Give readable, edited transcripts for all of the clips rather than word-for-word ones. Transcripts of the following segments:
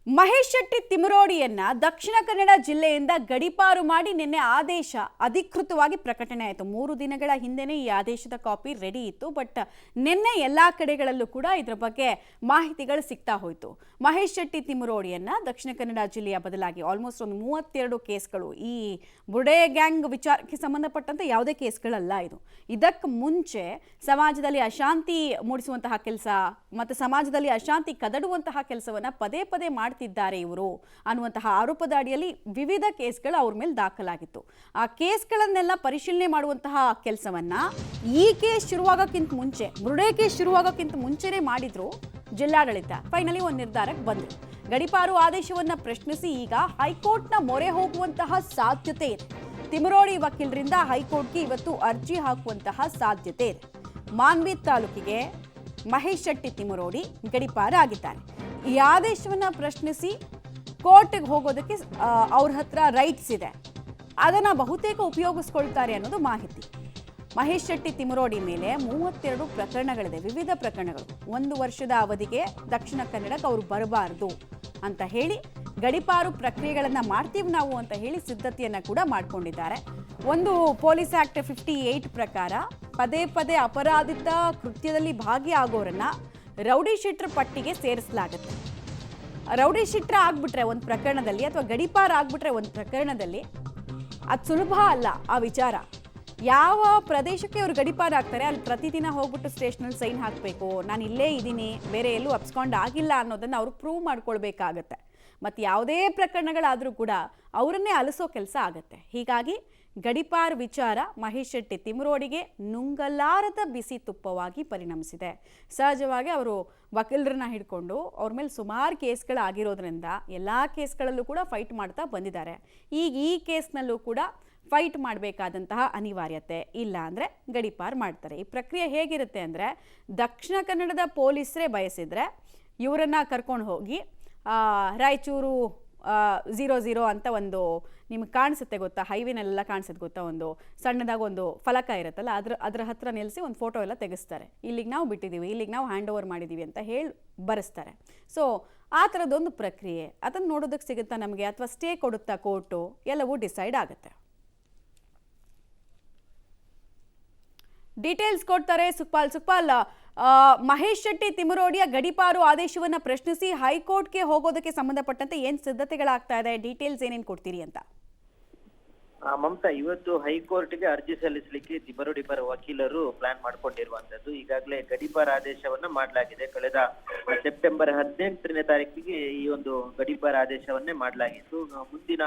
ಮಹೇಶ್ ಶೆಟ್ಟಿ ತಿಮರೋಡಿಯನ್ನ ದಕ್ಷಿಣ ಕನ್ನಡ ಜಿಲ್ಲೆಯಿಂದ ಗಡಿಪಾರು ಮಾಡಿ ನಿನ್ನೆ ಆದೇಶ ಅಧಿಕೃತವಾಗಿ ಪ್ರಕಟಣೆ ಆಯಿತು. 3 ದಿನಗಳ ಹಿಂದೆನೇ ಈ ಆದೇಶದ ಕಾಪಿ ರೆಡಿ ಇತ್ತು. ಬಟ್ ನಿನ್ನೆ ಎಲ್ಲಾ ಕಡೆಗಳಲ್ಲೂ ಕೂಡ ಇದರ ಬಗ್ಗೆ ಮಾಹಿತಿಗಳು ಸಿಗ್ತಾ ಹೋಯಿತು. ಮಹೇಶ್ ಶೆಟ್ಟಿ ತಿಮರೋಡಿಯನ್ನ ದಕ್ಷಿಣ ಕನ್ನಡ ಜಿಲ್ಲೆಯ ಬದಲಾಗಿ ಆಲ್ಮೋಸ್ಟ್ ಒಂದು 32 ಕೇಸ್ಗಳು, ಈ ಬುರ್ಡೆ ಗ್ಯಾಂಗ್ ವಿಚಾರಕ್ಕೆ ಸಂಬಂಧಪಟ್ಟಂತೆ ಯಾವುದೇ ಕೇಸ್ಗಳಲ್ಲ ಇದು. ಇದಕ್ಕೆ ಮುಂಚೆ ಸಮಾಜದಲ್ಲಿ ಅಶಾಂತಿ ಮೂಡಿಸುವಂತಹ ಕೆಲಸ ಮತ್ತು ಸಮಾಜದಲ್ಲಿ ಅಶಾಂತಿ ಕದಡುವಂತಹ ಕೆಲಸವನ್ನ ಪದೇ ಪದೇ ಮಾಡ್ತಿದ್ದಾರೆ ಇವರು ಅನ್ನುವಂತಹ ಆರೋಪದ ಅಡಿಯಲ್ಲಿ ವಿವಿಧ ಕೇಸ್ಗಳು ಅವ್ರ ಮೇಲೆ ದಾಖಲಾಗಿತ್ತು. ಆ ಕೇಸ್ಗಳನ್ನೆಲ್ಲ ಪರಿಶೀಲನೆ ಮಾಡುವಂತಹ ಕೆಲಸವನ್ನ ಈ ಕೇಸ್ ಶುರುವಾಗಕ್ಕಿಂತ ಮುಂಚೆ, ಬುರ್ಡೆ ಕೇಸ್ ಶುರುವಾಗಕ್ಕಿಂತ ಮುಂಚೆನೇ ಮಾಡಿದ್ರು ಜಿಲ್ಲಾಡಳಿತ. ಫೈನಲಿ ಒಂದು ನಿರ್ಧಾರಕ್ಕೆ ಬಂದ್ರು. ಗಡಿಪಾರು ಆದೇಶವನ್ನ ಪ್ರಶ್ನಿಸಿ ಈಗ ಹೈಕೋರ್ಟ್ನ ಮೊರೆ ಹೋಗುವಂತಹ ಸಾಧ್ಯತೆ ಇದೆ. ತಿಮರೋಡಿ ವಕೀಲರಿಂದ ಹೈಕೋರ್ಟ್ಗೆ ಇವತ್ತು ಅರ್ಜಿ ಹಾಕುವಂತಹ ಸಾಧ್ಯತೆ ಇದೆ. ಮಾನ್ವಿ ತಾಲೂಕಿಗೆ ಮಹೇಶ್ ಶೆಟ್ಟಿ ತಿಮರೋಡಿ ಗಡಿಪಾರ ಆಗಿದ್ದಾರೆ. ಈ ಆದೇಶವನ್ನ ಪ್ರಶ್ನಿಸಿ ಕೋರ್ಟ್ಗೆ ಹೋಗೋದಕ್ಕೆ ಅವ್ರ ಹತ್ರ ರೈಟ್ಸ್ ಇದೆ. ಅದನ್ನ ಬಹುತೇಕ ಉಪಯೋಗಿಸ್ಕೊಳ್ತಾರೆ ಅನ್ನೋದು ಮಾಹಿತಿ. ಮಹೇಶ್ ಶೆಟ್ಟಿ ತಿಮರೋಡಿ ಮೇಲೆ 32 ಪ್ರಕರಣಗಳಿದೆ, ವಿವಿಧ ಪ್ರಕರಣಗಳು. 1 ವರ್ಷದ ಅವಧಿಗೆ ದಕ್ಷಿಣ ಕನ್ನಡಕ್ಕೆ ಅವರು ಬರಬಾರದು ಅಂತ ಹೇಳಿ ಗಡಿಪಾರು ಪ್ರಕ್ರಿಯೆಗಳನ್ನ ಮಾಡ್ತೀವಿ ನಾವು ಅಂತ ಹೇಳಿ ಸಿದ್ಧತೆಯನ್ನ ಕೂಡ ಮಾಡ್ಕೊಂಡಿದ್ದಾರೆ. ಒಂದು ಪೊಲೀಸ್ ಆಕ್ಟ್ 58 ಪ್ರಕಾರ ಪದೇ ಪದೇ ಅಪರಾಧಿತ ಕೃತ್ಯದಲ್ಲಿ ಭಾಗಿಯಾಗೋರನ್ನ ರೌಡಿ ಶೀಟರ್ ಪಟ್ಟಿಗೆ ಸೇರಿಸಲಾಗುತ್ತೆ. ರೌಡಿ ಶೀಟರ್ ಆಗ್ಬಿಟ್ರೆ ಒಂದು ಪ್ರಕರಣದಲ್ಲಿ ಅಥವಾ ಗಡಿಪಾರ ಆಗ್ಬಿಟ್ರೆ ಒಂದು ಪ್ರಕರಣದಲ್ಲಿ ಅದು ಸುಲಭ ಅಲ್ಲ. ಆ ವಿಚಾರ ಯಾವ ಪ್ರದೇಶಕ್ಕೆ ಅವರು ಗಡಿಪಾರ ಆಗ್ತಾರೆ ಅಲ್ಲಿ ಪ್ರತಿದಿನ ಹೋಗ್ಬಿಟ್ಟು ಸ್ಟೇಷನಲ್ಲಿ ಸೈನ್ ಹಾಕಬೇಕು, ನಾನು ಇಲ್ಲೇ ಇದ್ದೀನಿ, ಬೇರೆ ಎಲ್ಲೂ ಅಪ್ಸ್ಕೊಂಡು ಆಗಿಲ್ಲ ಅನ್ನೋದನ್ನು ಅವರು ಪ್ರೂವ್ ಮಾಡ್ಕೊಳ್ಬೇಕಾಗತ್ತೆ. ಮತ್ತು ಯಾವುದೇ ಪ್ರಕರಣಗಳಾದರೂ ಕೂಡ ಅವರನ್ನೇ ಅಲಿಸೋ ಕೆಲಸ ಆಗುತ್ತೆ. ಹೀಗಾಗಿ ಗಡಿಪಾರ್ ವಿಚಾರ ಮಹೇಶ್ ಶೆಟ್ಟಿ ತಿಮರೋಡಿಗೆ ನುಂಗಲಾರದ ಬಿಸಿ ತುಪ್ಪವಾಗಿ ಪರಿಣಮಿಸಿದೆ. ಸಹಜವಾಗಿ ಅವರು ವಕೀಲರನ್ನ ಹಿಡ್ಕೊಂಡು ಅವ್ರ ಮೇಲೆ ಸುಮಾರು ಕೇಸ್ಗಳಾಗಿರೋದ್ರಿಂದ ಎಲ್ಲ ಕೇಸ್ಗಳಲ್ಲೂ ಕೂಡ ಫೈಟ್ ಮಾಡ್ತಾ ಬಂದಿದ್ದಾರೆ. ಈಗ ಈ ಕೇಸ್ನಲ್ಲೂ ಕೂಡ ಫೈಟ್ ಮಾಡಬೇಕಾದಂತಹ ಅನಿವಾರ್ಯತೆ ಇಲ್ಲ ಅಂದರೆ ಗಡಿಪಾರ್ ಮಾಡ್ತಾರೆ. ಈ ಪ್ರಕ್ರಿಯೆ ಹೇಗಿರುತ್ತೆ ಅಂದರೆ, ದಕ್ಷಿಣ ಕನ್ನಡದ ಪೊಲೀಸರೇ ಬಯಸಿದರೆ ಇವರನ್ನು ಕರ್ಕೊಂಡು ಹೋಗಿ ರಾಯಚೂರು 00 ಅಂತ ಒಂದು ನಿಮ್ಗೆ ಕಾಣಿಸುತ್ತೆ ಗೊತ್ತಾ, ಹೈವೇನೆಲ್ಲ ಕಾಣಿಸುತ್ತೆ ಗೊತ್ತಾ, ಒಂದು ಸಣ್ಣದಾಗಿ ಒಂದು ಫಲಕ ಇರುತ್ತಲ್ಲ, ಅದರ ಹತ್ರ ನಿಲ್ಲಿಸಿ ಒಂದು ಫೋಟೋ ಎಲ್ಲ ತೆಗೆಸ್ತಾರೆ. ಇಲ್ಲಿಗೆ ನಾವು ಬಿಟ್ಟಿದ್ದೀವಿ, ಇಲ್ಲಿಗೆ ನಾವು ಹ್ಯಾಂಡ್ ಓವರ್ ಮಾಡಿದ್ದೀವಿ ಅಂತ ಹೇಳಿ ಬರೆಸ್ತಾರೆ. ಸೊ ಆ ಥರದೊಂದು ಪ್ರಕ್ರಿಯೆ ಅದನ್ನು ನೋಡೋದಕ್ಕೆ ಸಿಗುತ್ತಾ ನಮಗೆ, ಅಥವಾ ಸ್ಟೇ ಕೊಡುತ್ತಾ ಕೋರ್ಟು, ಎಲ್ಲವೂ ಡಿಸೈಡ್ ಆಗುತ್ತೆ. ಡೀಟೇಲ್ಸ್ ಕೊಡ್ತಾರೆ ಸುಕ್ಪಾಲ್. ಮಹೇಶ್ ಶೆಟ್ಟಿ ತಿಮರೋಡಿಯ ಗಡಿಪಾರು ಆದೇಶವನ್ನ ಪ್ರಶ್ನಿಸಿ ಹೈಕೋರ್ಟ್ಗೆ ಹೋಗೋದಕ್ಕೆ ಸಂಬಂಧಪಟ್ಟಂತೆ ಏನ್ ಸಿದ್ಧತೆಗಳಾಗ್ತಾ ಇದೆ, ಡೀಟೇಲ್ಸ್ ಏನೇನು ಕೊಡ್ತೀರಿ ಅಂತ? ಮಮತಾ, ಇವತ್ತು ಹೈಕೋರ್ಟ್ಗೆ ಅರ್ಜಿ ಸಲ್ಲಿಸಲಿಕ್ಕೆ ತಿಮರೋಡಿ ಪರ ವಕೀಲರು ಪ್ಲಾನ್ ಮಾಡ್ಕೊಂಡಿರುವಂತದ್ದು. ಈಗಾಗಲೇ ಗಡಿಪಾರ ಆದೇಶವನ್ನ ಮಾಡಲಾಗಿದೆ. ಕಳೆದ ಸೆಪ್ಟೆಂಬರ್ 18ನೇ ತಾರೀಕಿಗೆ ಈ ಒಂದು ಗಡಿಪಾರ ಆದೇಶವನ್ನೇ ಮಾಡಲಾಗಿತ್ತು. ಮುಂದಿನ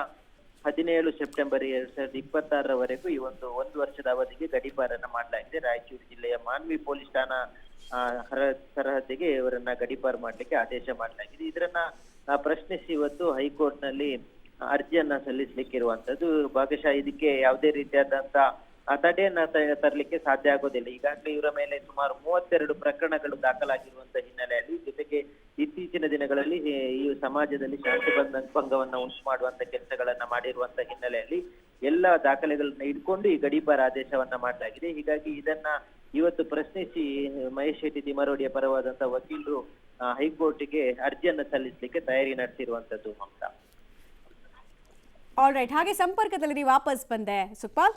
17 ಸೆಪ್ಟೆಂಬರ್ 2026ರವರೆಗೂ ಈ ಒಂದು ವರ್ಷದ ಅವಧಿಗೆ ಗಡಿಪಾರನ್ನ ಮಾಡಲಾಗಿದೆ. ರಾಯಚೂರು ಜಿಲ್ಲೆಯ ಮಾನ್ವಿ ಪೊಲೀಸ್ ಠಾಣಾ ಸರಹದ್ದಿಗೆ ಇವರನ್ನ ಗಡಿಪಾರು ಮಾಡ್ಲಿಕ್ಕೆ ಆದೇಶ ಮಾಡಲಾಗಿದೆ. ಇದರನ್ನ ಪ್ರಶ್ನಿಸಿ ಇವತ್ತು ಹೈಕೋರ್ಟ್ ನಲ್ಲಿ ಅರ್ಜಿಯನ್ನ ಸಲ್ಲಿಸಲಿಕ್ಕೆ ಇರುವಂತದ್ದು. ಭಾಗಶಃ ಇದಕ್ಕೆ ಯಾವುದೇ ರೀತಿಯಾದಂತ ತಡೆಯನ್ನ ತರಲಿಕ್ಕೆ ಸಾಧ್ಯ ಆಗೋದಿಲ್ಲ. ಈಗಾಗಲೇ ಇವರ ಮೇಲೆ ಸುಮಾರು 32 ಪ್ರಕರಣಗಳು ದಾಖಲಾಗಿರುವಂತ ಹಿನ್ನೆಲೆಯಲ್ಲಿ, ಜೊತೆಗೆ ಇತ್ತೀಚಿನ ದಿನಗಳಲ್ಲಿ ಈ ಸಮಾಜದಲ್ಲಿ ಶಾಂತಿ ಭಂಗವನ್ನ ಉಂಟು ಮಾಡುವಂತ ಕೆಲಸಗಳನ್ನ ಮಾಡಿರುವಂತ ಹಿನ್ನೆಲೆಯಲ್ಲಿ ಎಲ್ಲ ದಾಖಲೆಗಳನ್ನ ಇಟ್ಕೊಂಡು ಈ ಗಡಿಪಾರ ಆದೇಶವನ್ನ ಮಾಡಲಾಗಿದೆ. ಹೀಗಾಗಿ ಇದನ್ನ ಇವತ್ತು ಪ್ರಶ್ನಿಸಿ ಮಹೇಶ್ ಶೆಟ್ಟಿ ತಿಮರೋಡಿಯ ಪರವಾದಂತ ವಕೀಲರು ಹೈಕೋರ್ಟ್ಗೆ ಅರ್ಜಿಯನ್ನ ಸಲ್ಲಿಸಲಿಕ್ಕೆ ತಯಾರಿ ನಡೆಸಿರುವಂತದ್ದು. Mamata, all right. ಹಾಗೆ ಸಂಪರ್ಕದಲ್ಲಿ ವಾಪಸ್ ಬಂದೆ ಸುಕ್ಪಾಲ್.